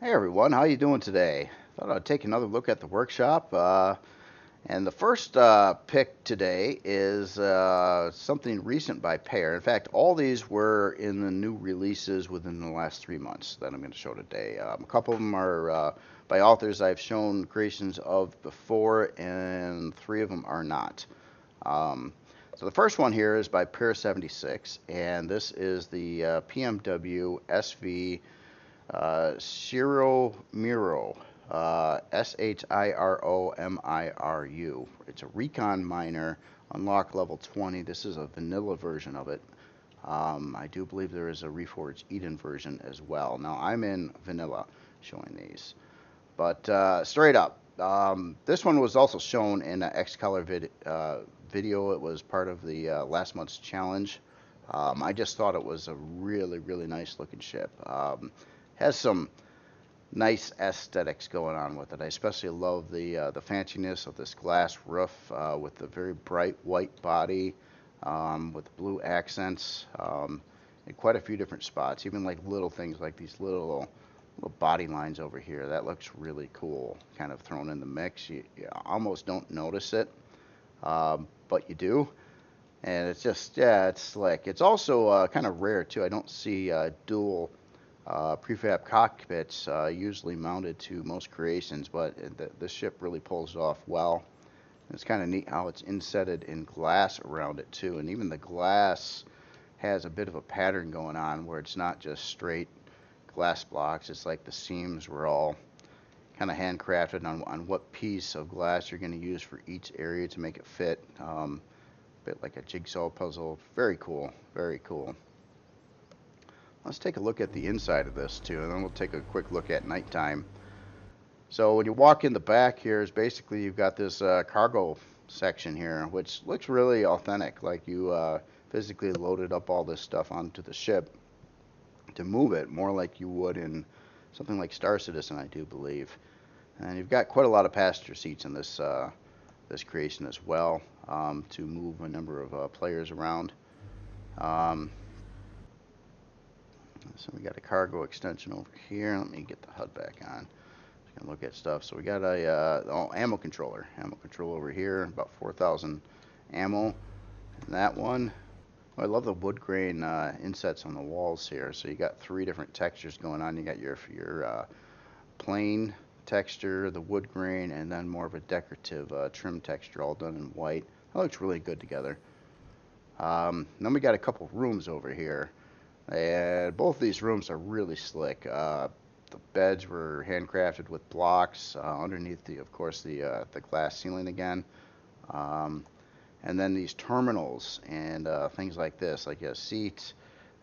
Hey everyone, how you doing today? Thought I'd take another look at the workshop. And the first pick today is something recent by Pair. In fact, all these were in the new releases within the last 3 months that I'm going to show today. A couple of them are by authors I've shown creations of before, and three of them are not. So the first one here is by Perezidente, and this is the PMW-SV ShiroMiru, ShiroMiru. It's a recon miner, unlock level 20. This is a vanilla version of it. I do believe there is a Reforged Eden version as well. Now I'm in vanilla showing these. But straight up, this one was also shown in an X-Color video. It was part of the last month's challenge. I just thought it was a really, really nice looking ship. Has some nice aesthetics going on with it. I especially love the fanciness of this glass roof with the very bright white body with blue accents in quite a few different spots. Even like little things like these little body lines over here. That looks really cool, kind of thrown in the mix. You almost don't notice it, but you do. And it's just, yeah, it's slick. It's also kind of rare too. I don't see dual prefab cockpits usually mounted to most creations, but this ship really pulls it off well. And it's kind of neat how it's insetted in glass around it too, and even the glass has a bit of a pattern going on where it's not just straight glass blocks. It's like the seams were all kind of handcrafted on what piece of glass you're going to use for each area to make it fit. A bit like a jigsaw puzzle. Very cool, very cool. Let's take a look at the inside of this too, and then we'll take a quick look at nighttime. So when you walk in the back here is basically you've got this cargo section here, which looks really authentic, like you physically loaded up all this stuff onto the ship to move it, more like you would in something like Star Citizen, I do believe. And you've got quite a lot of passenger seats in this this creation as well to move a number of players around. So we got a cargo extension over here. Let me get the HUD back on. Just gonna look at stuff. So we got a ammo controller. Ammo control over here, about 4,000 ammo. And that one. Oh, I love the wood grain insets on the walls here. So you got three different textures going on. You got your plain texture, the wood grain, and then more of a decorative trim texture, all done in white. That looks really good together. Then we got a couple rooms over here. And both these rooms are really slick. The beds were handcrafted with blocks underneath of course, the glass ceiling again. And then these terminals and things like this, like a seat.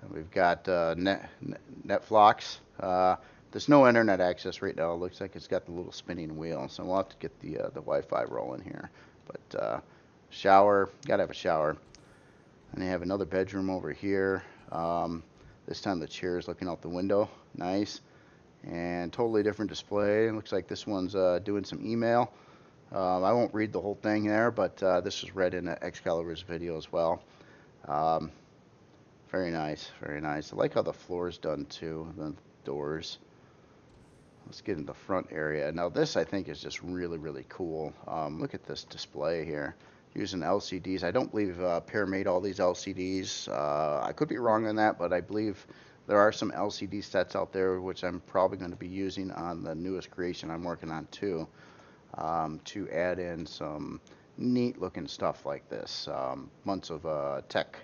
And we've got net flocks. There's no internet access right now. It looks like it's got the little spinning wheel, so we'll have to get the Wi-Fi rolling here. But shower, gotta have a shower. And they have another bedroom over here. This time the chair is looking out the window. Nice. And totally different display. It looks like this one's doing some email. I won't read the whole thing there, but this was read in Excalibur's video as well. Very nice, very nice. I like how the floor is done too, the doors. Let's get in the front area. Now this I think is just really, really cool. Look at this display here. Using LCDs. I don't believe Pear made all these LCDs. I could be wrong on that, but I believe there are some LCD sets out there, which I'm probably going to be using on the newest creation I'm working on too, to add in some neat looking stuff like this. Months of tech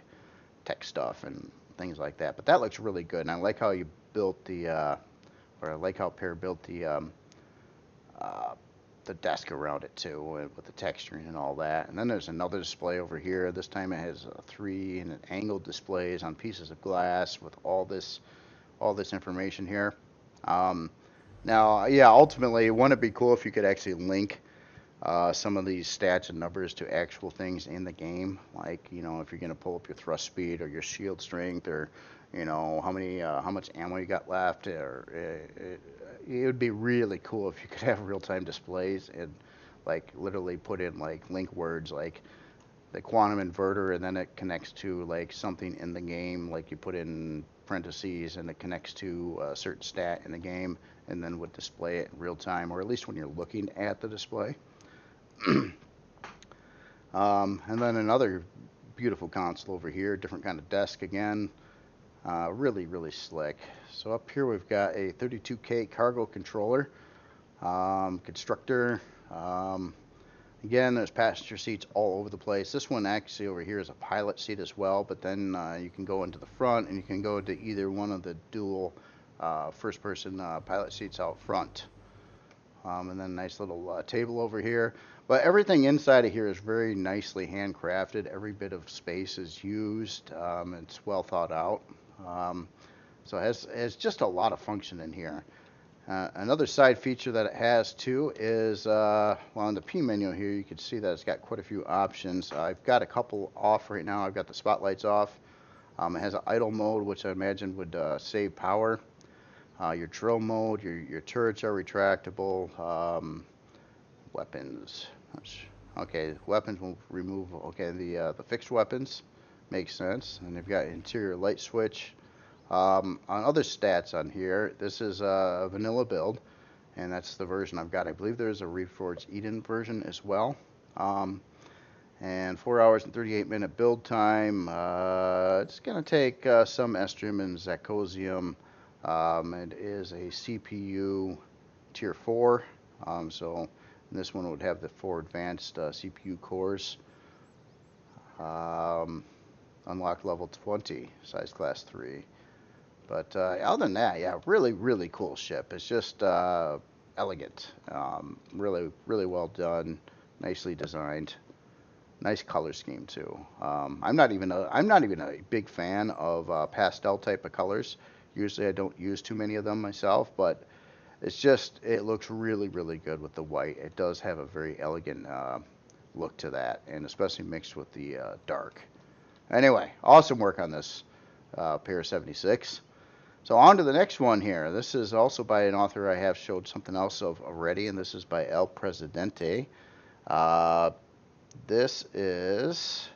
stuff and things like that. But that looks really good, and I like how you built or I like how Pear built the desk around it too, with the texturing and all that. And then there's another display over here. This time it has three and angled displays on pieces of glass with all this information here. Now, yeah, ultimately, wouldn't it be cool if you could actually link some of these stats and numbers to actual things in the game, like, you know, if you're going to pull up your thrust speed or your shield strength, or, you know, how much ammo you got left, or it would be really cool if you could have real-time displays and like literally put in like link words like quantum inverter, and then it connects to like something in the game, like you put in parentheses and it connects to a certain stat in the game, and then would display it in real time, or at least when you're looking at the display. And then another beautiful console over here, different kind of desk again. Really, really slick. So up here we've got a 32K cargo controller, Constructor. Again, there's passenger seats all over the place. This one actually over here is a pilot seat as well, but then you can go into the front and you can go to either one of the dual first-person pilot seats out front. And then a nice little table over here. But everything inside of here is very nicely handcrafted. Every bit of space is used. It's well thought out. So it has just a lot of function in here. Another side feature that it has too is, well, on the P menu here, you can see that it's got quite a few options. I've got a couple off right now. I've got the spotlights off. It has an idle mode, which I imagine would save power. Your drill mode, your turrets are retractable. Weapons. Okay, weapons will remove. Okay, the fixed weapons makes sense. And you've got interior light switch. On other stats on here, this is a vanilla build, and that's the version I've got. I believe there's a Reforged Eden version as well. And 4 hours and 38-minute build time. It's going to take some estrium and zirconium. It is a CPU tier 4, so this one would have the 4 advanced CPU cores. Unlocked level 20, size class 3. But other than that, yeah, really, really cool ship. It's just elegant, really, really well done, nicely designed, nice color scheme too. I'm not even a big fan of pastel type of colors. Usually, I don't use too many of them myself, but it looks really, really good with the white. It does have a very elegant look to that, and especially mixed with the dark. Anyway, awesome work on this Pier 76. So on to the next one here. This is also by an author I have showed something else of already, and this is by El Perezidente. This is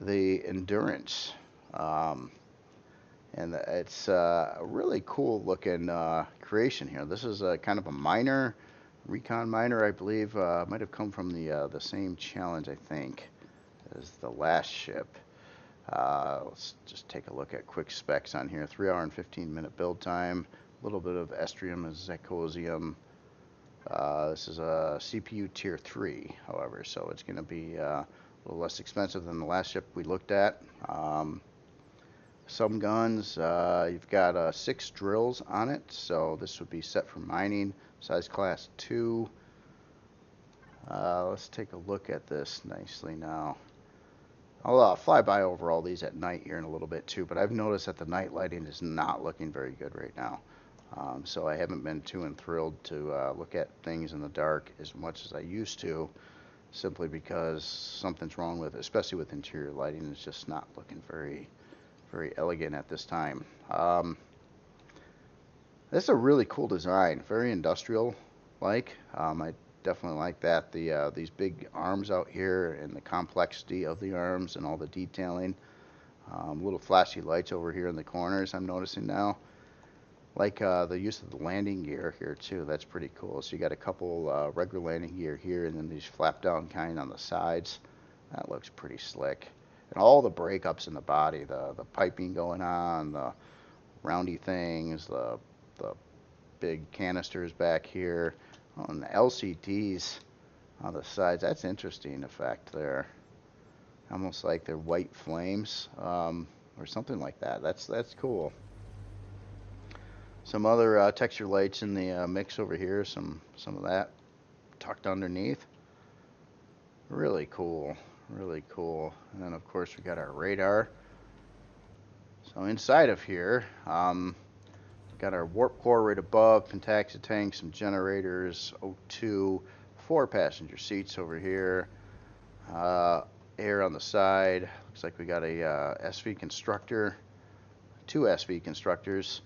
the Endurance. And it's a really cool looking creation here. This is a kind of a miner, recon miner, I believe. Might have come from the same challenge, I think, as the last ship. Let's just take a look at quick specs on here. 3 hour and 15-minute build time. A little bit of estrium and zirconium. This is a CPU tier 3, however, so it's going to be a little less expensive than the last ship we looked at. Some guns, you've got 6 drills on it, so this would be set for mining, size class 2. Let's take a look at this nicely now. I'll fly by over all these at night here in a little bit too, but I've noticed that the night lighting is not looking very good right now. So I haven't been too enthralled to look at things in the dark as much as I used to, simply because something's wrong with it, especially with interior lighting. It's just not looking very, very elegant at this time. This is a really cool design, very industrial-like. I definitely like that. These big arms out here and the complexity of the arms and all the detailing. Little flashy lights over here in the corners I'm noticing now. Like the use of the landing gear here too. That's pretty cool. So you got a couple regular landing gear here, and then these flap down kind on the sides. That looks pretty slick. And all the breakups in the body, the piping going on, the roundy things, the big canisters back here. On the LCDs on the sides, that's interesting effect there. Almost like they're white flames or something like that. That's cool. Some other texture lights in the mix over here. Some of that tucked underneath. Really cool. Really cool. And then of course we got our radar. So inside of here, got our warp core right above, pentaxia tank, some generators, O2, 4 passenger seats over here, air on the side. Looks like we got a SV constructor, 2 SV constructors.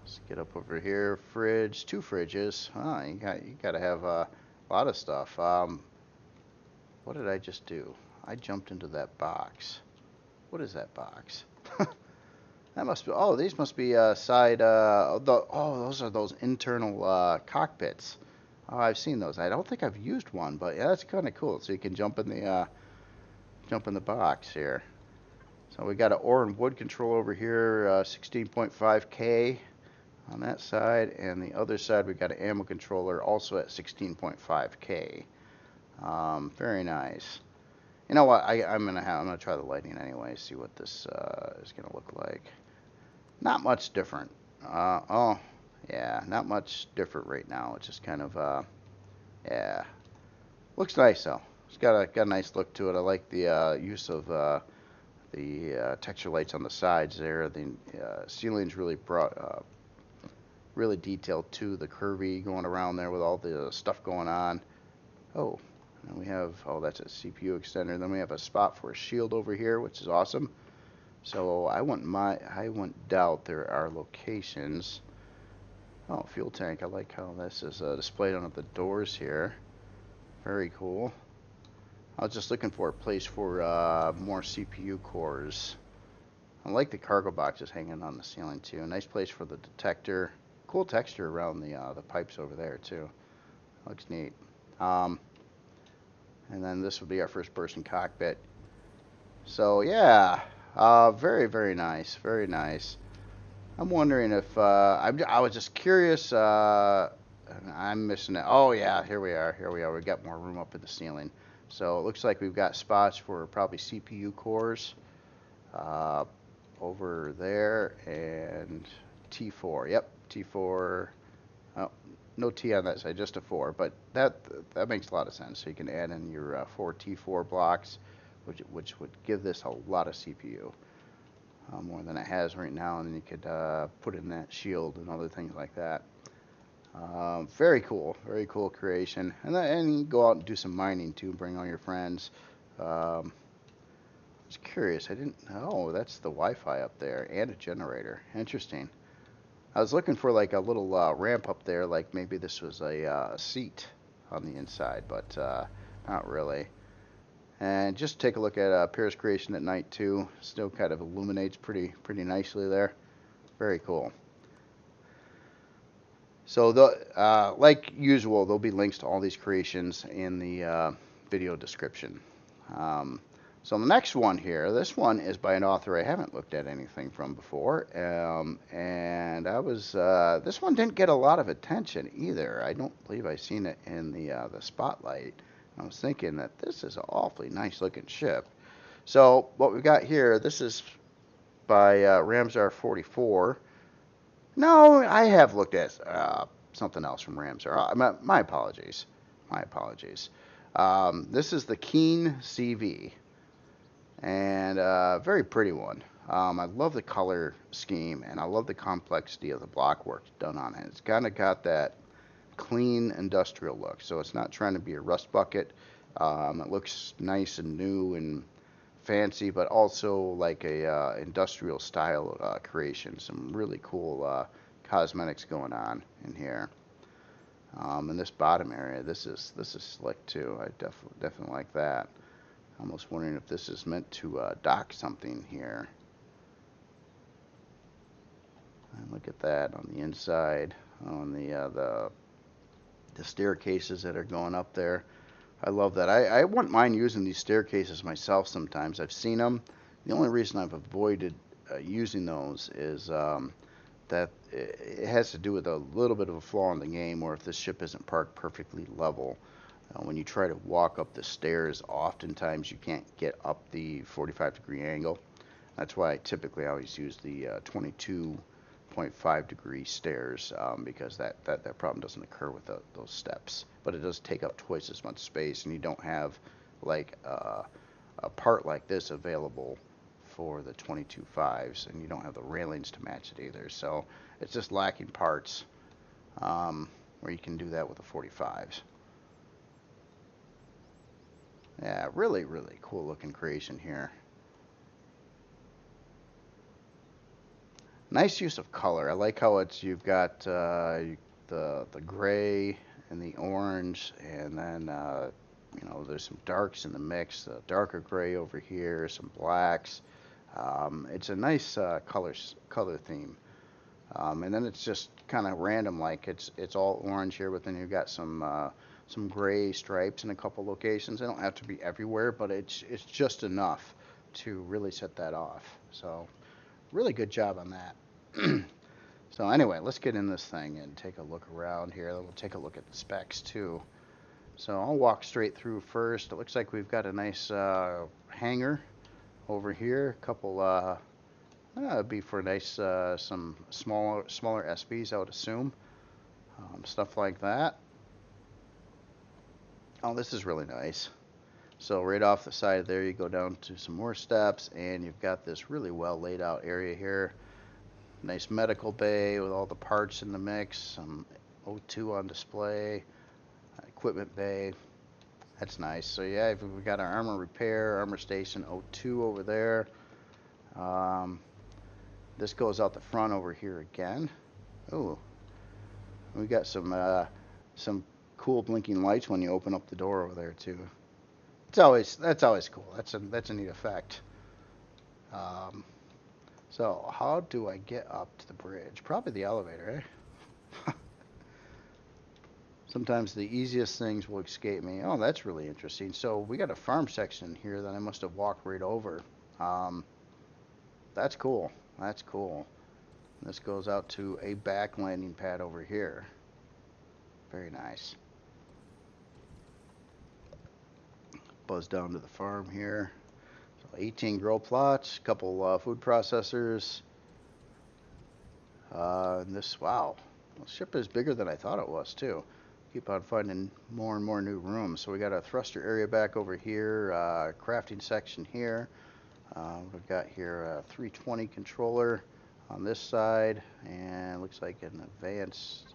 Let's get up over here. Fridge, 2 fridges. You got to have a lot of stuff. What did I just do? I jumped into that box. What is that box? That must be, oh, these must be side, oh, those are those internal cockpits. Oh, I've seen those. I don't think I've used one, but yeah, that's kind of cool. So you can jump in the box here. So we got an ore and wood control over here, 16.5K on that side, and the other side we got an ammo controller also at 16.5K. Very nice. You know what? I'm gonna try the lighting anyway. See what this is gonna look like. Not much different. Oh, yeah, not much different right now. It's just kind of yeah. Looks nice though. It's got a nice look to it. I like the use of the texture lights on the sides there. The ceiling's really really detailed too. The curvy going around there with all the stuff going on. Oh, and we have, oh, that's a CPU extender. Then we have a spot for a shield over here, which is awesome. So I wouldn't doubt there are locations. Oh, fuel tank. I like how this is displayed on the doors here. Very cool. I was just looking for a place for more CPU cores. I like the cargo boxes hanging on the ceiling too. A nice place for the detector. Cool texture around the pipes over there too. Looks neat. And then this would be our first person cockpit. So yeah, very, very nice. Very nice. I'm wondering if I was just curious. I'm missing it. Oh yeah, here we are. Here we are. We got more room up in the ceiling. So it looks like we've got spots for probably CPU cores over there, and T4. Yep, T4. Oh, no T on that side, just a 4. But that makes a lot of sense. So you can add in your 4 T4 blocks, which would give this a lot of CPU. More than it has right now, and then you could put in that shield and other things like that. Very cool creation. And then you go out and do some mining too, bring all your friends. I was curious, I didn't, oh, that's the Wi-Fi up there, and a generator. Interesting. I was looking for like a little ramp up there, like maybe this was a seat on the inside, but not really. And just take a look at Perez's creation at night too. Still kind of illuminates pretty nicely there. Very cool. So like usual, there'll be links to all these creations in the video description. So the next one here, this one is by an author I haven't looked at anything from before, and this one didn't get a lot of attention either. I don't believe I've seen it in the spotlight. I was thinking that this is an awfully nice looking ship. So what we've got here, this is by Ramsar44. No, I have looked at something else from Ramsar. My apologies. My apologies. This is the Keen CV, and very pretty one. I love the color scheme, and I love the complexity of the block work done on it. It's kind of got that clean industrial look, so it's not trying to be a rust bucket. It looks nice and new and fancy, but also like a industrial style creation. Some really cool cosmetics going on in here. And this bottom area, this is slick too. I definitely like that. Almost wondering if this is meant to dock something here. And look at that on the inside, on the staircases that are going up there. I love that. I wouldn't mind using these staircases myself sometimes. I've seen them. The only reason I've avoided using those is that it has to do with a little bit of a flaw in the game, or if this ship isn't parked perfectly level. When you try to walk up the stairs, oftentimes you can't get up the 45-degree angle. That's why I typically always use the 22.5-degree stairs, because that problem doesn't occur with those steps. But it does take up twice as much space, and you don't have like a part like this available for the 22.5s, and you don't have the railings to match it either. So it's just lacking parts where you can do that with the 45s. Yeah, really cool looking creation here. Nice use of color. I like how you've got the gray and the orange, and then you know, there's some darks in the mix, darker gray over here, some blacks. It's a nice color theme. And then it's just kind of random, like it's all orange here, but then you've got some gray stripes in a couple locations. They don't have to be everywhere, but it's just enough to really set that off. So really good job on that. So anyway, let's get in this thing and take a look around here. We'll take a look at the specs too. So I'll walk straight through first. It looks like we've got a nice hangar over here. A couple, it'd be for nice some smaller SBs, I would assume. Stuff like that. Oh, this is really nice. So right off the side there, you go down to some more steps, and you've got this really well laid out area here. Nice medical bay with all the parts in the mix, some O2 on display, equipment bay. That's nice. So yeah, we've got our armor repair, armor station O2 over there. This goes out the front over here again. Oh, we got some cool blinking lights when you open up the door over there too. That's always cool. That's a neat effect. So how do I get up to the bridge? Probably the elevator, eh? Sometimes the easiest things will escape me. Oh, that's really interesting. So we got a farm section here that I must have walked right over. That's cool. That's cool. This goes out to a back landing pad over here. Very nice. Buzz down to the farm here. So 18 grow plots, a couple food processors. And this, wow, the ship is bigger than I thought it was too. Keep on finding more and more new rooms. So we got a thruster area back over here, crafting section here. We've got here a 320 controller on this side, and looks like an advanced.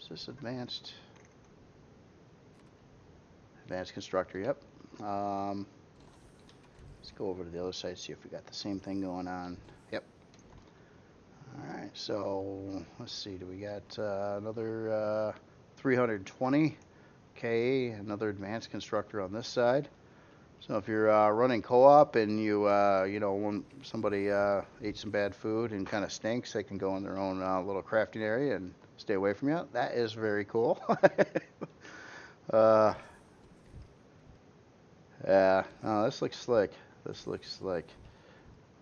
Is this advanced? Advanced constructor, yep. Let's go over to the other side, see if we got the same thing going on. Yep. Alright, so let's see, do we got another 320K, another advanced constructor on this side. So if you're running co-op and you know, when somebody ate some bad food and kind of stinks, they can go in their own little crafting area and stay away from you. That is very cool. Yeah, no, this looks slick. This looks slick.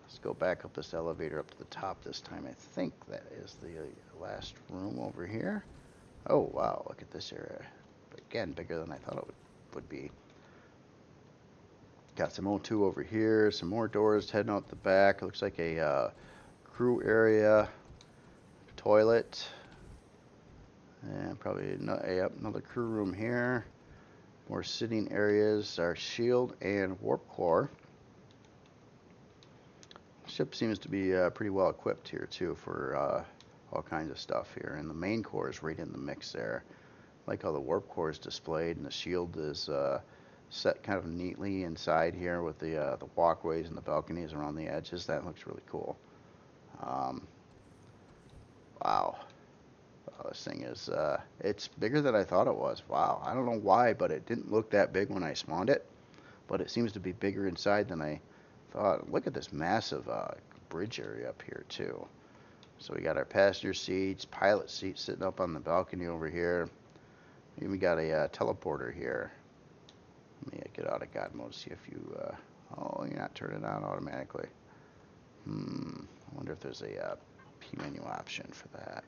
Let's go back up this elevator up to the top this time. I think that is the last room over here. Oh, wow, look at this area. Again, bigger than I thought it would be. Got some O2 over here, some more doors heading out the back. Looks like a crew area, toilet, and probably another crew room here. More sitting areas, our shield and warp core. Ship seems to be pretty well equipped here too for all kinds of stuff here. And the main core is right in the mix there. I like how the warp core is displayed and the shield is set kind of neatly inside here with the walkways and the balconies around the edges. That looks really cool. Wow. Oh, this thing is, it's bigger than I thought it was. Wow. I don't know why, but it didn't look that big when I spawned it. But it seems to be bigger inside than I thought. Look at this massive bridge area up here, too. So we got our passenger seats, pilot seat sitting up on the balcony over here. Even got a teleporter here. Let me get out of God mode, see if you, oh, you're not turning on automatically. I wonder if there's a P menu option for that.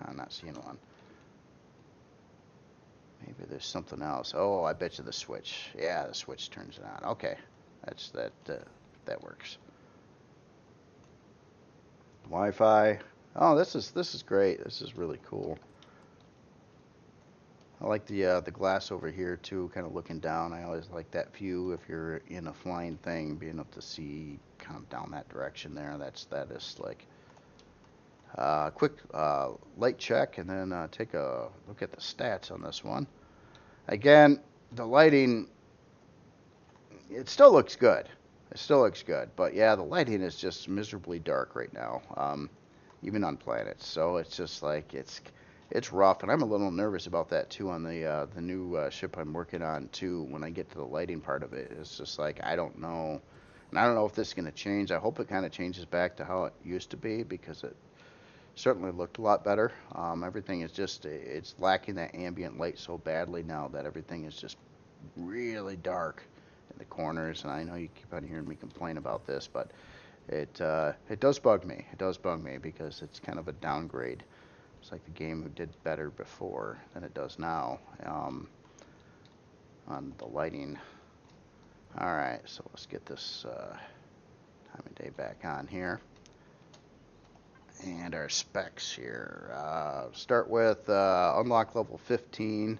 I'm not seeing one. Maybe there's something else. Oh, I bet you the switch. Yeah, the switch turns it on. Okay, that works. Wi-Fi. Oh, this is great. This is really cool. I like the glass over here too, kind of looking down. I always like that view if you're in a flying thing, being able to see kind of down that direction there. That is slick. Quick light check, and then take a look at the stats on this one. Again, the lighting, it still looks good. It still looks good, but yeah, the lighting is just miserably dark right now, even on planets. So it's just like it's it's rough, and I'm a little nervous about that too on the new ship I'm working on too. When I get to the lighting part of it, it's just like I don't know, and I don't know if this is going to change. I hope it kind of changes back to how it used to be, because it certainly looked a lot better. Everything is just, it's lacking that ambient light so badly now that everything is just really dark in the corners. And I know you keep on hearing me complain about this, but it does bug me. It does bug me because it's kind of a downgrade. It's like the game did better before than it does now on the lighting. All right, so let's get this time of day back on here. And our specs here. Start with unlock level 15.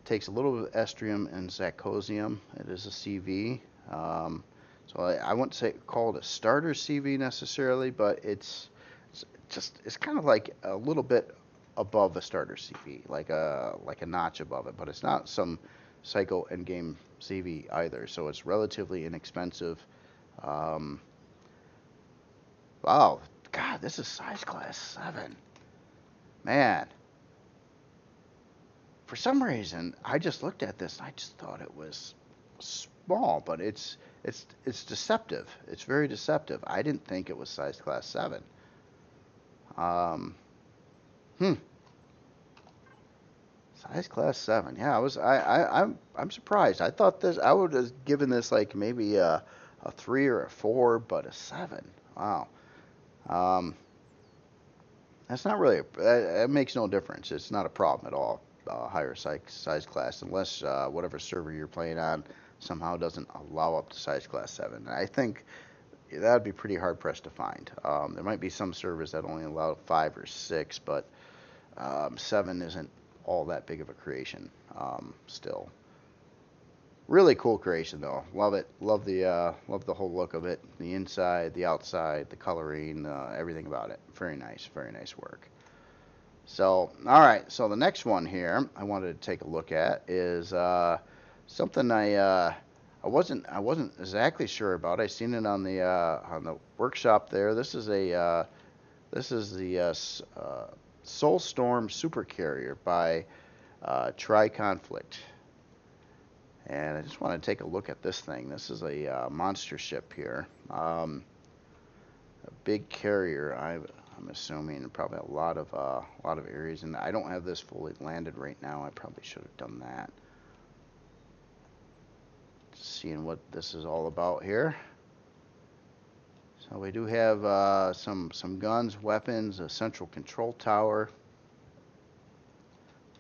Takes a little bit of estrium and zirconium. It is a CV. So I wouldn't say call it a starter CV necessarily, but it's kind of like a little bit above a starter CV, like a notch above it. But it's not some psycho endgame CV either. So it's relatively inexpensive. Wow, God, this is size class 7. Man. For some reason, I just looked at this and I just thought it was small, but it's deceptive. It's very deceptive. I didn't think it was size class 7. Size class 7. Yeah, I'm surprised. I thought I would have given this like maybe a 3 or a 4, but a 7. Wow. That's not really, it makes no difference. It's not a problem at all, higher size class, unless whatever server you're playing on somehow doesn't allow up to size class 7. And I think that would be pretty hard pressed to find. There might be some servers that only allow 5 or 6, but 7 isn't all that big of a creation still. Really cool creation though. Love it. Love the whole look of it. The inside, the outside, the coloring, everything about it. Very nice work. So, all right. So the next one here I wanted to take a look at is something I wasn't exactly sure about. I seen it on the workshop there. This is the Solstorm Supercarrier by Triconflict. And I just want to take a look at this thing. This is a monster ship here. A big carrier, I'm assuming, probably a lot of areas. And I don't have this fully landed right now. I probably should have done that. Seeing what this is all about here. So we do have some guns, weapons, a central control tower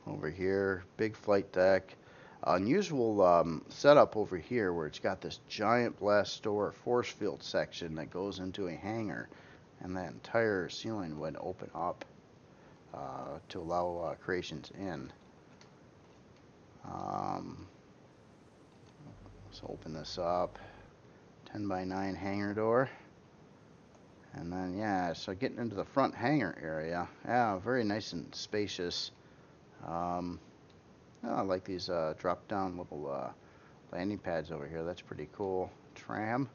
over here, big flight deck. Unusual setup over here where it's got this giant blast door force field section that goes into a hangar, and that entire ceiling would open up to allow creations in. Let's open this up. 10x9 hangar door. And then, yeah, so getting into the front hangar area. Yeah, very nice and spacious. I like these drop-down little landing pads over here. That's pretty cool. Tram.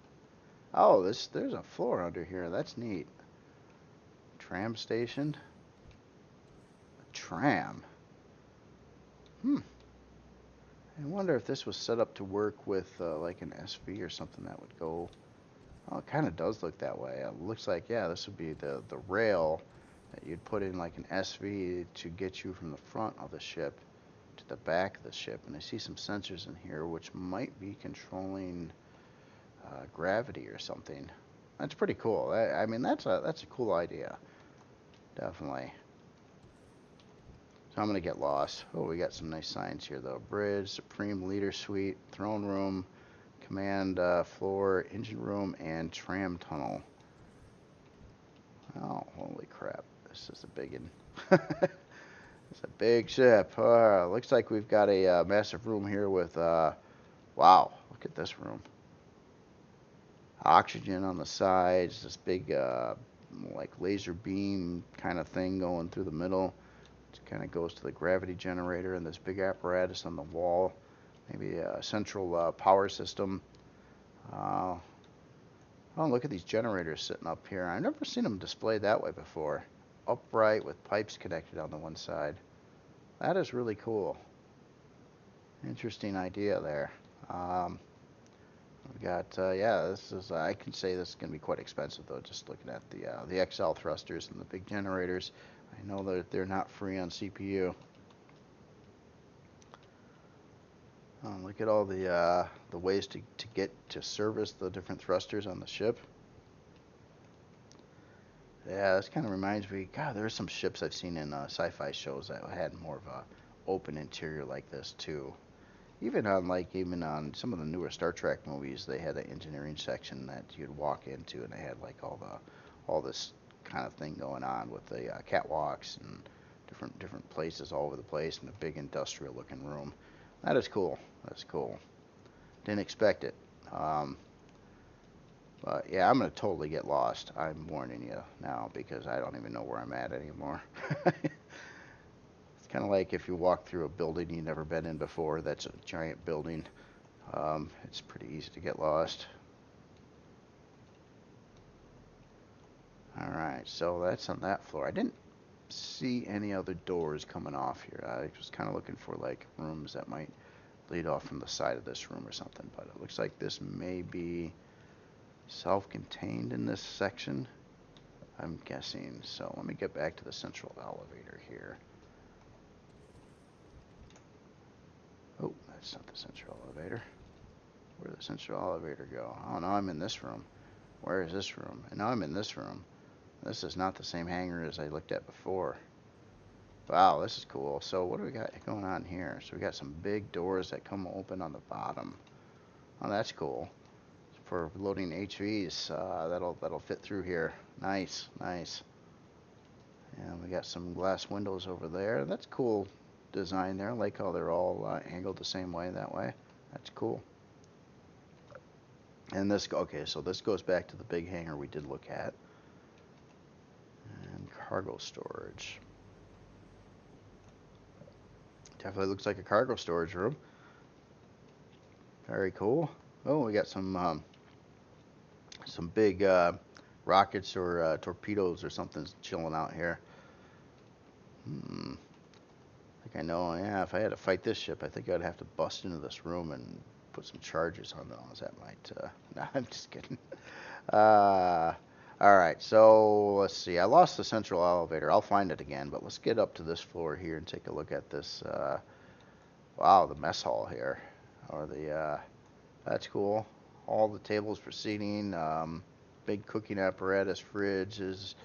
Oh, there's a floor under here. That's neat. Tram Station. A tram. I wonder if this was set up to work with like an SV or something that would go. Oh, it kind of does look that way. It looks like, yeah, this would be the rail that you'd put in like an SV to get you from the front of the ship to the back of the ship. And I see some sensors in here which might be controlling gravity or something. That's pretty cool. I mean, that's a cool idea. Definitely. So I'm going to get lost. Oh, we got some nice signs here though. Bridge, Supreme Leader Suite, Throne Room, Command Floor, Engine Room, and Tram Tunnel. Oh, holy crap. This is a big one. It's a big ship. Looks like we've got a massive room here with, wow, look at this room. Oxygen on the sides, this big like laser beam kind of thing going through the middle. It kind of goes to the gravity generator, and this big apparatus on the wall. Maybe a central power system. Oh, look at these generators sitting up here. I've never seen them displayed that way before. upright with pipes connected on the one side. That is really cool. Interesting idea there. We've got, yeah, this is, I can say this is going to be quite expensive though, just looking at the XL thrusters and the big generators. I know that they're not free on CPU. Look at all the ways to get to service the different thrusters on the ship. Yeah, this kind of reminds me, God, there are some ships I've seen in sci-fi shows that had more of a open interior like this too. Even on some of the newer Star Trek movies, they had an engineering section that you'd walk into, and they had like all this kind of thing going on with the catwalks and different places all over the place, and a big industrial looking room. That is cool. That's cool. Didn't expect it. But yeah, I'm gonna totally get lost. I'm warning you now because I don't even know where I'm at anymore. It's kind of like if you walk through a building you've never been in before. That's a giant building. It's pretty easy to get lost. All right, so that's on that floor. I didn't see any other doors coming off here. I was kind of looking for like rooms that might lead off from the side of this room or something, but it looks like this may be self-contained in this section, I'm guessing. So let me get back to the central elevator here. Oh, that's not the central elevator. Where did the central elevator go? Oh, now I'm in this room. Where is this room? And now I'm in this room. This is not the same hangar as I looked at before. Wow, this is cool. So what do we got going on here? So we got some big doors that come open on the bottom. Oh, that's cool. For loading HVs, that'll fit through here. Nice, nice. And we got some glass windows over there. That's cool design there. I like how they're all angled the same way that way. That's cool. And this, okay, so this goes back to the big hangar we did look at. And cargo storage. Definitely looks like a cargo storage room. Very cool. Oh, we got some big rockets or torpedoes or something chilling out here. I think I know. Yeah, if I had to fight this ship, I think I'd have to bust into this room and put some charges on those. That might. No, I'm just kidding. All right, so let's see. I lost the central elevator. I'll find it again, but let's get up to this floor here and take a look at this. Wow, the mess hall here, or the. That's cool. All the tables for seating, big cooking apparatus, fridges,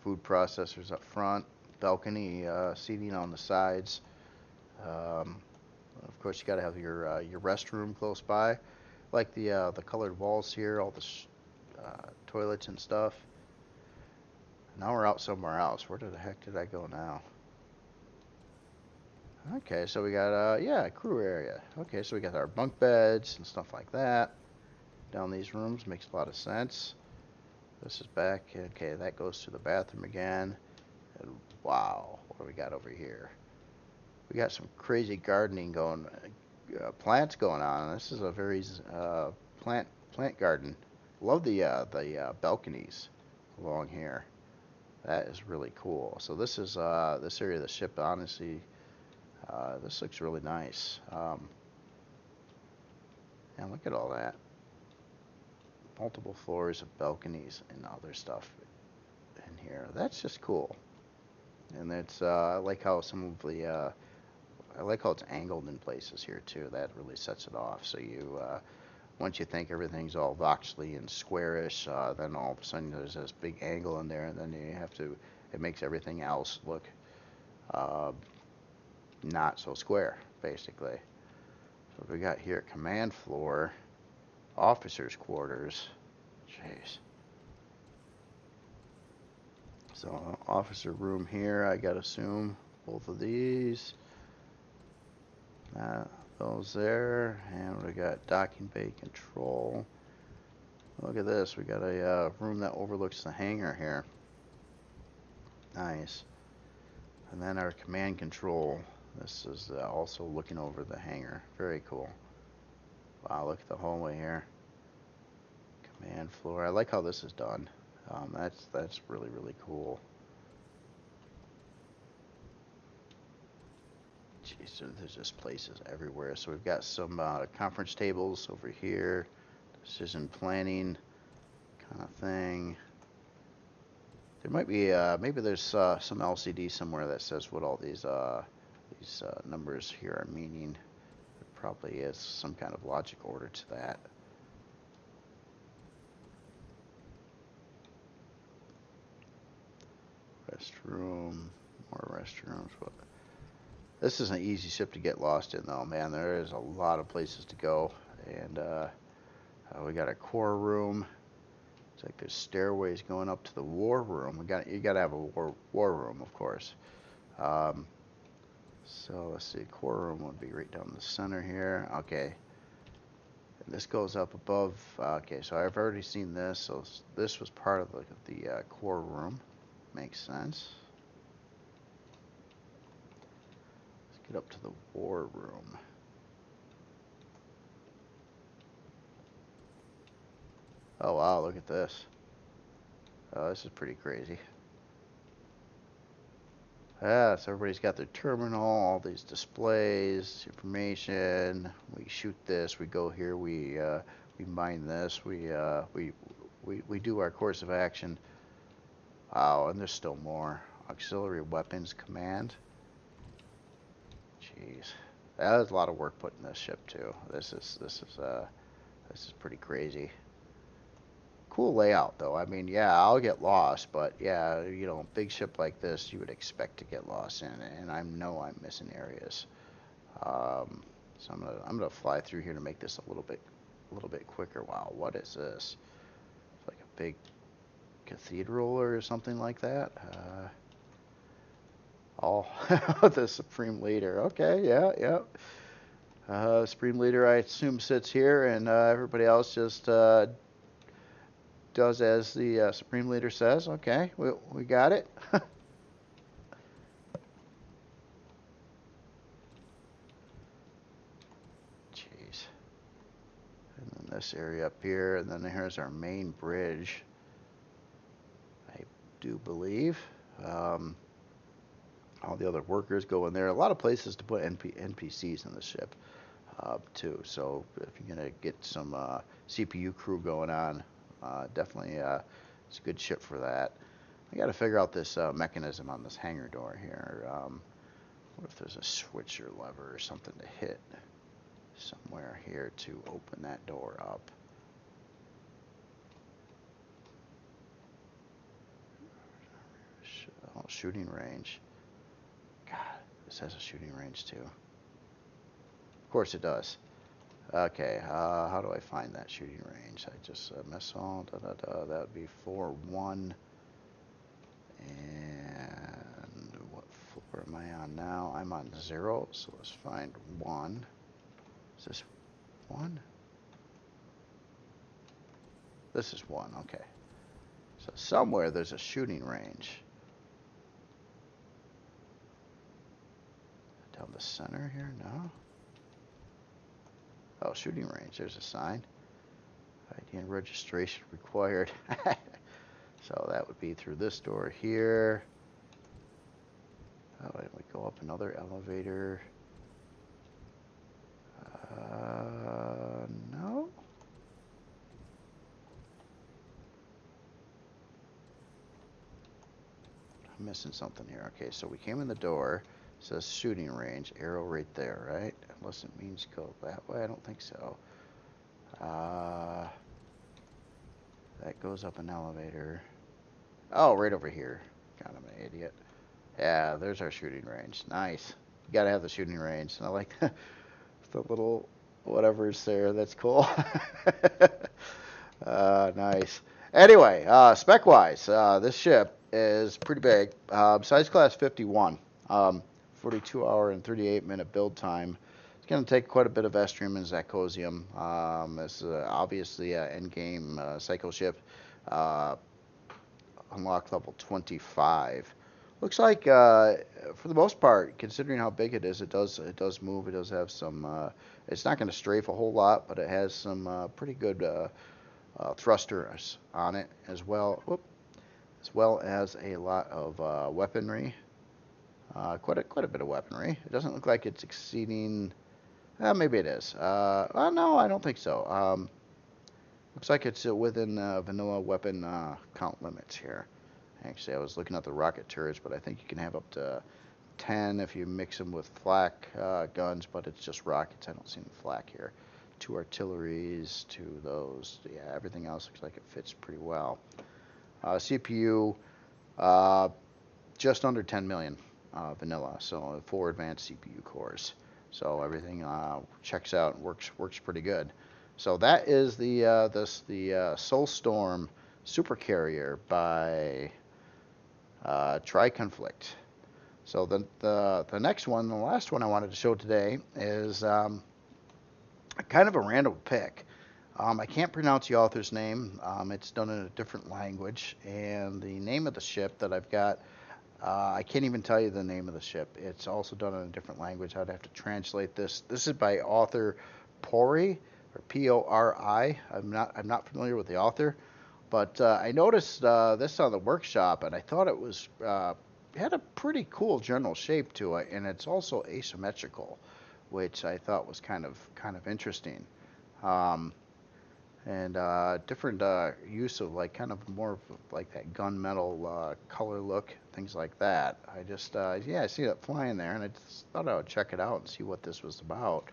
food processors up front, balcony seating on the sides. Of course, you got to have your restroom close by. Like the colored walls here, all the toilets and stuff. Now we're out somewhere else. Where the heck did I go now? Okay, so we got yeah, crew area. Okay, so we got our bunk beds and stuff like that. Down these rooms makes a lot of sense. This is back. Okay, that goes to the bathroom again. And wow, what do we got over here? We got some crazy gardening going, plants going on. This is a very plant garden. Love the balconies along here. That is really cool. So this is this area of the ship. Honestly, this looks really nice. And look at all that. Multiple floors of balconies and other stuff in here. That's just cool. And it's I like how some of the I like how it's angled in places here too. That really sets it off. So you once you think everything's all voxely and squarish, then all of a sudden there's this big angle in there, and then you have to. It makes everything else look not so square, basically. So what we got here, command floor, officers' quarters. Jeez. So officer room here, I gotta assume both of these. Those there, and we got docking bay control. Look at this, we got a room that overlooks the hangar here. Nice. And then our command control. This is also looking over the hangar. Very cool. Wow, look at the hallway here. Command floor. I like how this is done. That's really, really cool. there's just places everywhere. So we've got some conference tables over here, decision planning kind of thing. There might be maybe there's some LCD somewhere that says what all these numbers here are meaning. There probably is some kind of logic order to that. Restroom, more restrooms. But this is an easy ship to get lost in, though, man. There is a lot of places to go, and we got a core room. It's like there's stairways going up to the war room. You got to have a war room, of course. So let's see, core room would be right down the center here. Okay, and this goes up above. Okay, so I've already seen this. So this was part of the core room. Makes sense. Let's get up to the war room. Oh wow, look at this. Oh, this is pretty crazy. Yeah, so everybody's got their terminal, all these displays, information. We shoot this, we go here, we mine this, we do our course of action. Wow, and there's still more. Auxiliary weapons command. Jeez, that is a lot of work put in this ship too. This is pretty crazy. Cool layout though. I mean, yeah, I'll get lost, but yeah, you know, big ship like this, you would expect to get lost in, and I know I'm missing areas. So I'm gonna fly through here to make this a little bit quicker. Wow, what is this? It's like a big cathedral or something like that. Oh, the Supreme Leader. Okay, yeah. Supreme Leader, I assume, sits here, and everybody else just does as the Supreme Leader says. Okay, we got it. Jeez. And then this area up here, and then here's our main bridge, I do believe. All the other workers go in there. A lot of places to put NPCs in the ship too. So if you're gonna get some CPU crew going on, definitely it's a good ship for that. I got to figure out this mechanism on this hangar door here. What if there's a switch or lever or something to hit somewhere here to open that door up? Oh, shooting range. God, this has a shooting range too. Of course it does. Okay, how do I find that shooting range? I just missile, that would be 4-1. And what floor am I on now? I'm on 0, so let's find 1. Is this 1? This is 1, okay. So somewhere there's a shooting range. Down the center here? No. Oh, shooting range. There's a sign. ID and registration required. So that would be through this door here. Oh, and we go up another elevator. No. I'm missing something here. Okay, so we came in the door. It says shooting range, arrow right there, right? Unless it means go that way, I don't think so. That goes up an elevator. Oh, right over here. God, I'm an idiot. Yeah, there's our shooting range. Nice. You gotta have the shooting range. And I like the little whatever's there. That's cool. Nice. Anyway, spec-wise, this ship is pretty big. Size class 51. 42-hour and 38-minute build time. It's going to take quite a bit of estrium and Zacosium. It's obviously an endgame cycle ship. Unlock level 25. Looks like, for the most part, considering how big it is, it does move. It does have some. It's not going to strafe a whole lot, but it has some pretty good thrusters on it as well. Whoop, as well as a lot of weaponry. Quite a bit of weaponry. It doesn't look like it's exceeding. Maybe it is. Well, no, I don't think so. Looks like it's within vanilla weapon count limits here. Actually, I was looking at the rocket turrets, but I think you can have up to 10 if you mix them with flak guns, but it's just rockets. I don't see any flak here. 2 artilleries, 2 of those. Yeah, everything else looks like it fits pretty well. CPU, just under 10 million vanilla, so 4 advanced CPU cores. So everything checks out and works pretty good. So that is the Solstorm Supercarrier by Triconflict. So the next one, the last one I wanted to show today is kind of a random pick. I can't pronounce the author's name. It's done in a different language, and the name of the ship that I've got, I can't even tell you the name of the ship. It's also done in a different language. I'd have to translate this. This is by author Pori, or P-O-R-I. I'm not familiar with the author, but I noticed this on the workshop, and I thought it was had a pretty cool general shape to it, and it's also asymmetrical, which I thought was kind of interesting. And different use of like kind of more of like that gunmetal color look, things like that. I just yeah, I see that flying there, and I just thought I would check it out and see what this was about.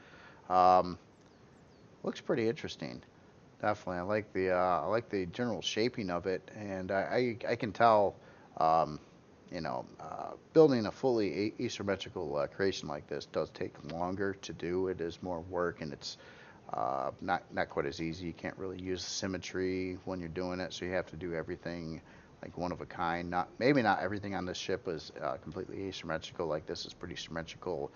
Looks pretty interesting. Definitely, I like the general shaping of it, and I can tell, you know, building a fully asymmetrical creation like this does take longer to do. It is more work, and it's not quite as easy. You can't really use symmetry when you're doing it, so you have to do everything like one of a kind. Maybe not everything on this ship is completely asymmetrical. Like this is pretty symmetrical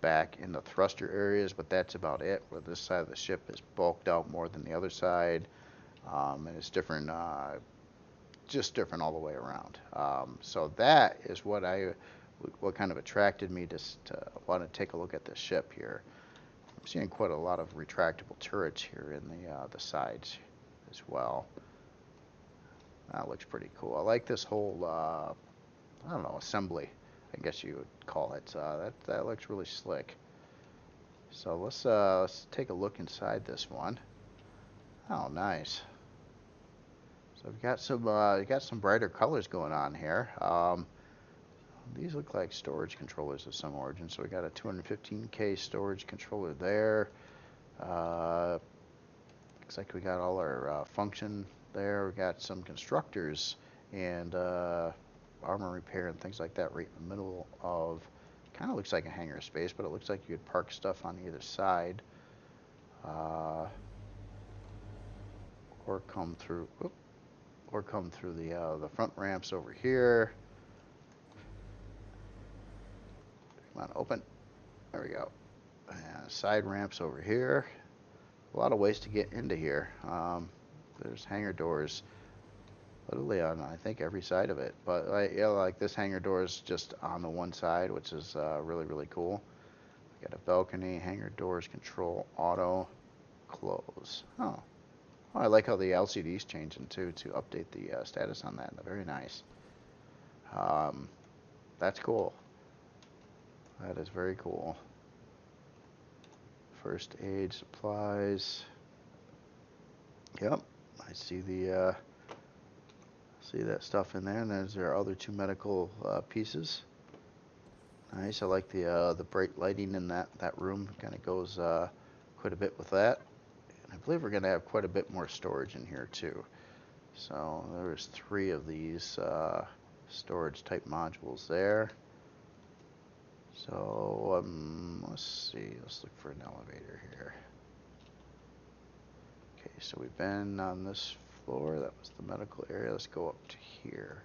back in the thruster areas, but that's about it. Where this side of the ship is bulked out more than the other side, and it's different, just different all the way around. So that is what kind of attracted me to want to take a look at this ship here. I'm seeing quite a lot of retractable turrets here in the sides as well. That looks pretty cool. I like this whole I don't know, assembly, I guess you would call it. That looks really slick. So let's take a look inside this one. Oh, nice. So we've got some brighter colors going on here. These look like storage controllers of some origin. So we got a 215K storage controller there. Looks like we got all our function there. We got some constructors and armor repair and things like that right in the middle of, kind of looks like a hangar space, but it looks like you could park stuff on either side, or come through the front ramps over here. Come on, open. There we go. And side ramps over here. A lot of ways to get into here. There's hangar doors literally on, I think, every side of it. But like this hangar door is just on the one side, which is really cool. We got a balcony, hangar doors, control, auto, close. Oh, I like how the LCD's changing too to update the status on that. Very nice. That's cool. That is very cool. First aid supplies. Yep, I see see that stuff in there, and there's our other 2 medical pieces. Nice. I like the bright lighting in that room. Kind of goes quite a bit with that. And I believe we're going to have quite a bit more storage in here too. So there's 3 of these storage type modules there. So let's see. Let's look for an elevator here. Okay, so we've been on this floor. That was the medical area. Let's go up to here.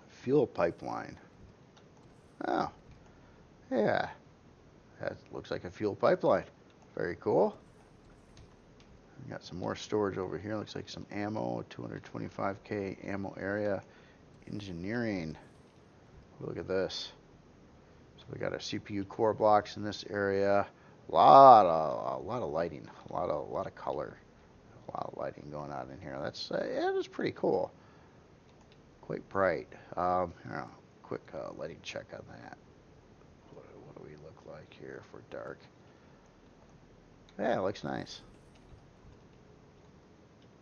Fuel pipeline. Oh, yeah. That looks like a fuel pipeline. Very cool. We got some more storage over here. Looks like some ammo. 225K ammo area. Engineering. Look at this. So we got our CPU core blocks in this area. A lot of lighting, a lot of color, a lot of lighting going on in here. Yeah, that's pretty cool. quite bright. Here, quick lighting check on that. What do we look like here if we're dark? Yeah, it looks nice.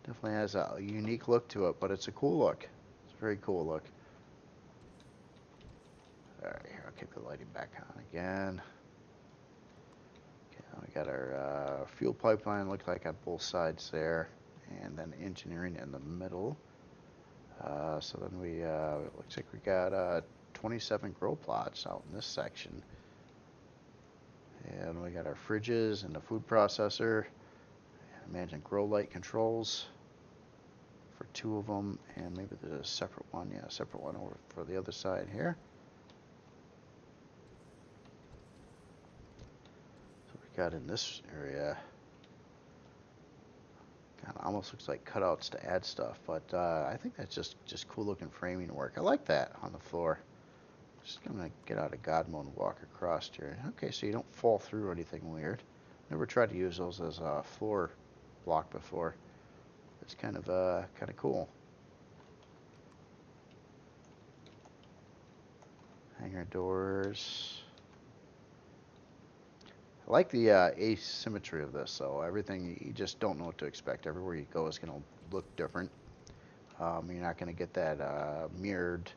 Definitely has a unique look to it, but it's a cool look. It's a very cool look. Alright, here, I'll keep the lighting back on again. Okay, now we got our fuel pipeline, looks like on both sides there, and then engineering in the middle. So then we, it looks like we got 27 grow plots out in this section. And we got our fridges and the food processor. Imagine grow light controls for 2 of them, and maybe there's a separate one. Yeah, a separate one over for the other side here. So we got in this area. God, almost looks like cutouts to add stuff, but I think that's just cool looking framing work. I like that on the floor. Just gonna get out of God mode and walk across here. Okay, so you don't fall through or anything weird. Never tried to use those as a floor block before. It's kind of cool. Hangar doors. I like the asymmetry of this, though. Everything, you just don't know what to expect. Everywhere you go is going to look different. You're not going to get that mirrored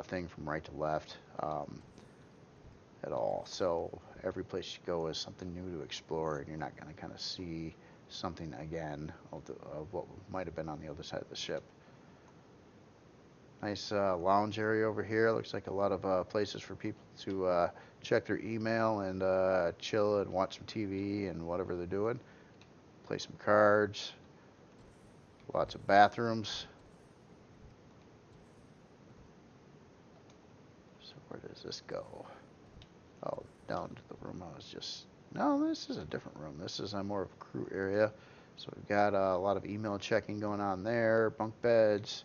thing from right to left at all. So every place you go is something new to explore, and you're not going to kind of see something again of what might have been on the other side of the ship. Nice lounge area over here. Looks like a lot of places for people to check their email and chill and watch some TV and whatever they're doing. Play some cards. Lots of bathrooms. So where does this go? Oh, down to the room I was just... No, this is a different room. This is more of a crew area. So we've got a lot of email checking going on there. Bunk beds.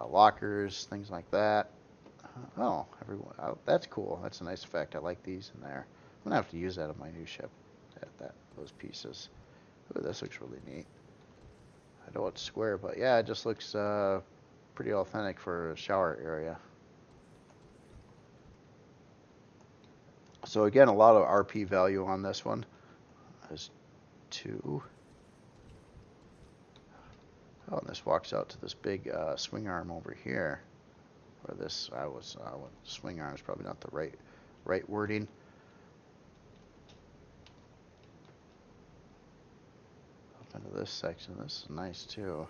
Lockers, things like that. That's cool. That's a nice effect. I like these in there. I'm gonna have to use that on my new ship. Those pieces. Ooh, this looks really neat. I know it's square, but yeah, it just looks pretty authentic for a shower area. So again, a lot of RP value on this one. There's 2. Oh, and this walks out to this big swing arm over here. Or this, swing arm is probably not the right wording. Up into this section, this is nice too.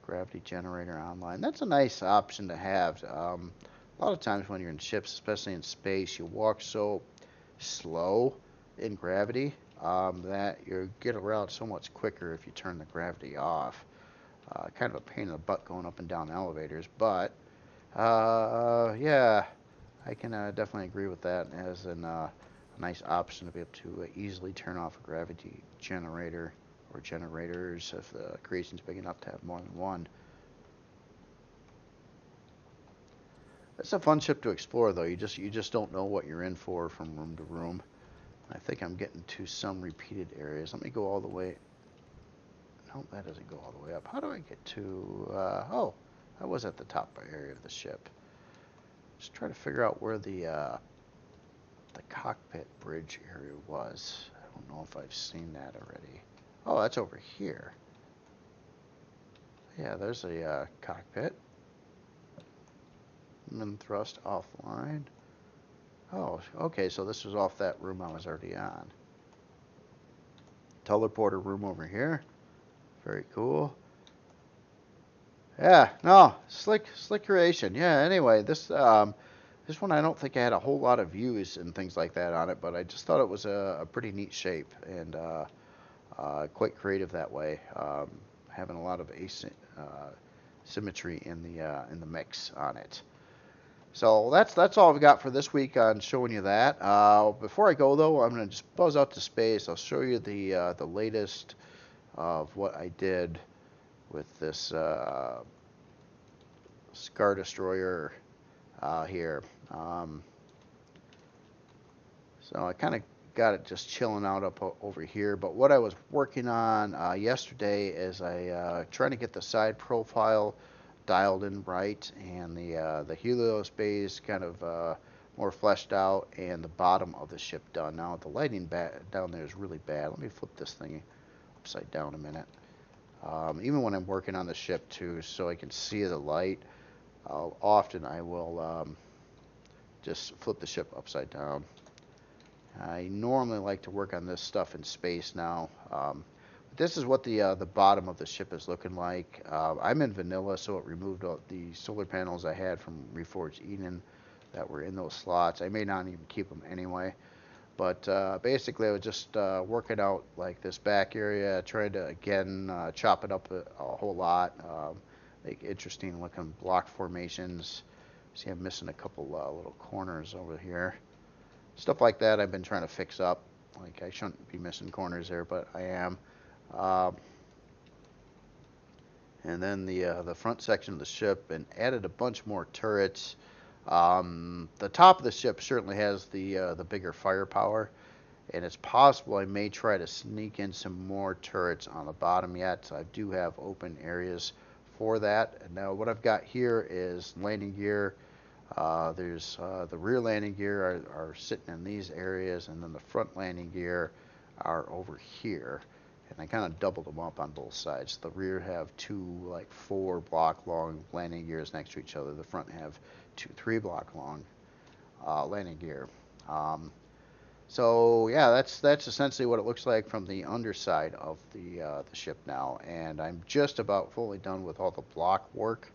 Gravity generator online. That's a nice option to have. A lot of times when you're in ships, especially in space, you walk so slow in gravity that you get around so much quicker if you turn the gravity off. Kind of a pain in the butt going up and down elevators, but yeah, I can definitely agree with that as a nice option to be able to easily turn off a gravity generator or generators if the creation's big enough to have more than one. It's a fun ship to explore, though. You just don't know what you're in for from room to room. I think I'm getting to some repeated areas. Let me go all the way. No, that doesn't go all the way up. How do I get to... oh, I was at the top area of the ship. Just try to figure out where the cockpit bridge area was. I don't know if I've seen that already. Oh, that's over here. Yeah, there's a cockpit. Min thrust offline. Oh, okay, so this was off that room I was already on. Teleporter room over here. Very cool. Yeah, no, slick creation. Yeah, anyway, this one I don't think I had a whole lot of views and things like that on it, but I just thought it was a pretty neat shape and quite creative that way. Having a lot of symmetry in the mix on it. So that's all I've got for this week on showing you that. Before I go though, I'm gonna just buzz out to space. I'll show you the latest of what I did with this Skaar Destroyer here. So I kind of got it just chilling out over here. But what I was working on yesterday is I trying to get the side profile dialed in right, and the Helios bays kind of more fleshed out, and the bottom of the ship done. Now the lighting down there is really bad. Let me flip this thing upside down a minute. Even when I'm working on the ship too, so I can see the light, often I will just flip the ship upside down. I normally like to work on this stuff in space now. This is what the bottom of the ship is looking like. I'm in vanilla, so it removed all the solar panels I had from Reforged Eden that were in those slots. I may not even keep them anyway. But basically, I was just working out like this back area, trying to again chop it up a whole lot, make interesting looking block formations. See, I'm missing a couple little corners over here. Stuff like that I've been trying to fix up. Like, I shouldn't be missing corners there, but I am. And then the front section of the ship, and added a bunch more turrets. The top of the ship certainly has the bigger firepower, and it's possible I may try to sneak in some more turrets on the bottom yet. So I do have open areas for that. And now what I've got here is landing gear. There's the rear landing gear are sitting in these areas, and then the front landing gear are over here. And I kind of doubled them up on both sides. The rear have two, like 4 block long landing gears next to each other. The front have 2 3 block long landing gear. So yeah, that's essentially what it looks like from the underside of the ship now. And I'm just about fully done with all the block work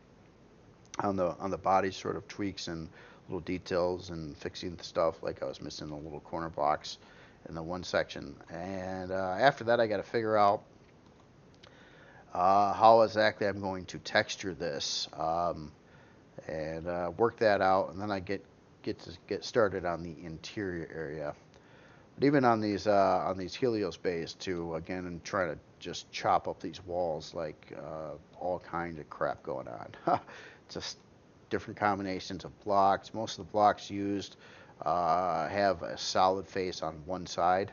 on the body, sort of tweaks and little details and fixing the stuff. Like I was missing the little corner blocks in the one section. And after that, I got to figure out how exactly I'm going to texture this, and work that out. And then I get started on the interior area. But even on these Helios bays too, again, and trying to just chop up these walls, like all kinds of crap going on. Just different combinations of blocks. Most of the blocks used have a solid face on one side,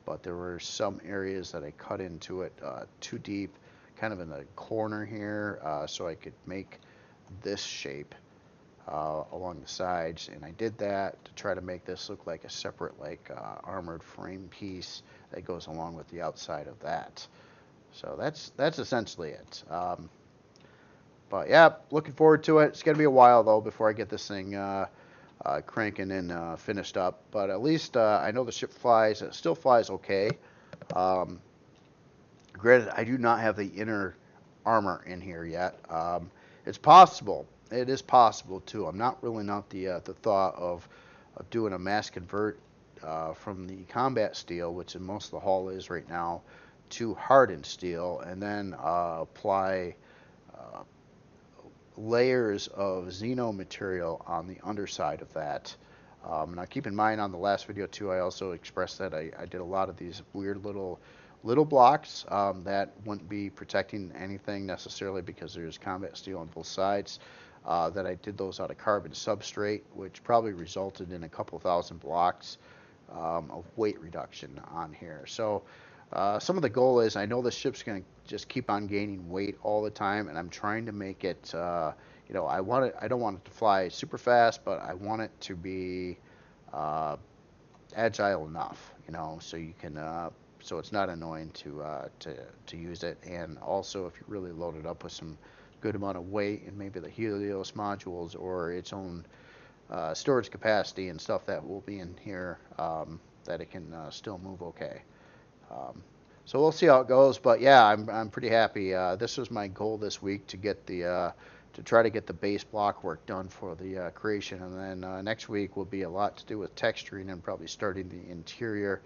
but there were some areas that I cut into it too deep, kind of in the corner here, so I could make this shape along the sides. And I did that to try to make this look like a separate, like armored frame piece that goes along with the outside of that. So that's essentially it. But yeah, looking forward to it. It's gonna be a while though before I get this thing cranking and finished up. But at least I know the ship flies. It still flies okay. Granted, I do not have the inner armor in here yet. It's possible. It is possible too. I'm not ruling out the thought of doing a mass convert from the combat steel, which in most of the hull is right now, to hardened steel, and then apply layers of Xeno material on the underside of that. Now keep in mind, on the last video too, I also expressed that I did a lot of these weird little blocks that wouldn't be protecting anything necessarily because there's combat steel on both sides. That I did those out of carbon substrate, which probably resulted in a couple thousand blocks of weight reduction on here. So some of the goal is, I know the ship's going to just keep on gaining weight all the time, and I'm trying to make it, you know, I don't want it to fly super fast, but I want it to be agile enough, you know, so you can, so it's not annoying to use it. And also, if you really load it up with some good amount of weight and maybe the Helios modules or its own storage capacity and stuff that will be in here, that it can still move okay. So we'll see how it goes, but yeah, I'm pretty happy. This was my goal this week, to get the to try to get the base block work done for the creation, and then next week will be a lot to do with texturing and probably starting the interior.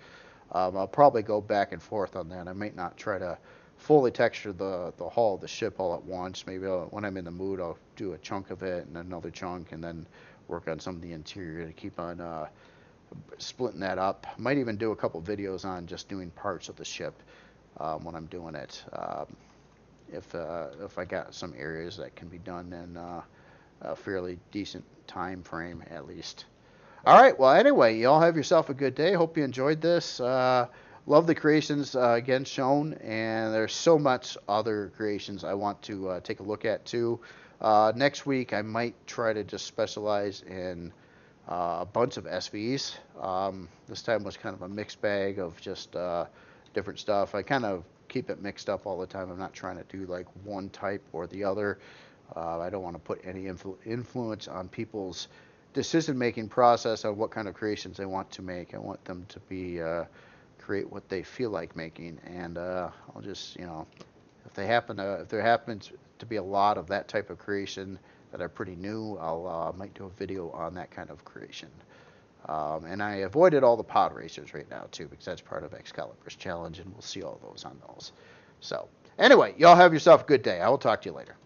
I'll probably go back and forth on that. I might not try to fully texture the hull of the ship all at once. Maybe when I'm in the mood, I'll do a chunk of it and another chunk, and then work on some of the interior to keep on splitting that up. Might even do a couple videos on just doing parts of the ship when I'm doing it, if I got some areas that can be done in a fairly decent time frame at least. All right. Well, anyway, you all have yourself a good day. Hope you enjoyed this. Love the creations again shown, and there's so much other creations I want to take a look at too. Next week, I might try to just specialize in a bunch of SVs. This time was kind of a mixed bag of just different stuff. I kind of keep it mixed up all the time. I'm not trying to do like one type or the other. I don't want to put any influence on people's decision-making process on what kind of creations they want to make. I want them to be create what they feel like making, and I'll just, if there happens to be a lot of that type of creation that are pretty new, I'll might do a video on that kind of creation. And I avoided all the pod racers right now too, because that's part of Excalibur's challenge, and we'll see all those on those. So anyway, y'all have yourself a good day. I will talk to you later.